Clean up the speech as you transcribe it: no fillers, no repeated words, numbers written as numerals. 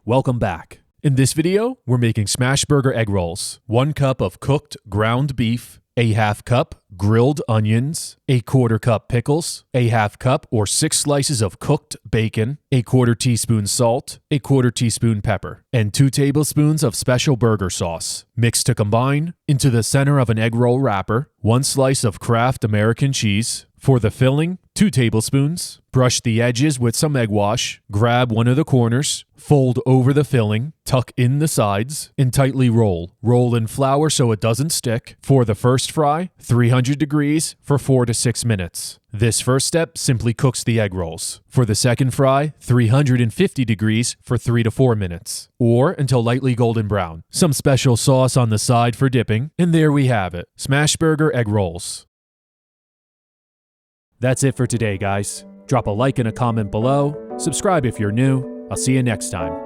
Welcome back. In this video, we're making Smashburger egg rolls. 1 cup of cooked ground beef, a ½ cup grilled onions, a ¼ cup pickles, a ½ cup or 6 slices of cooked bacon, a ¼ teaspoon salt, a ¼ teaspoon pepper, and 2 tablespoons of special burger sauce. Mix to combine into the center of an egg roll wrapper, 1 slice of Kraft American cheese. For the filling, 2 tablespoons. Brush the edges with some egg wash. Grab one of the corners. Fold over the filling. Tuck in the sides. And tightly roll. Roll in flour so it doesn't stick. For the first fry, 300 degrees for 4 to 6 minutes. This first step simply cooks the egg rolls. For the second fry, 350 degrees for 3 to 4 minutes. Or until lightly golden brown. Some special sauce on the side for dipping. And there we have it. Smashburger egg rolls. That's it for today, guys. Drop a like and a comment below. Subscribe if you're new. I'll see you next time.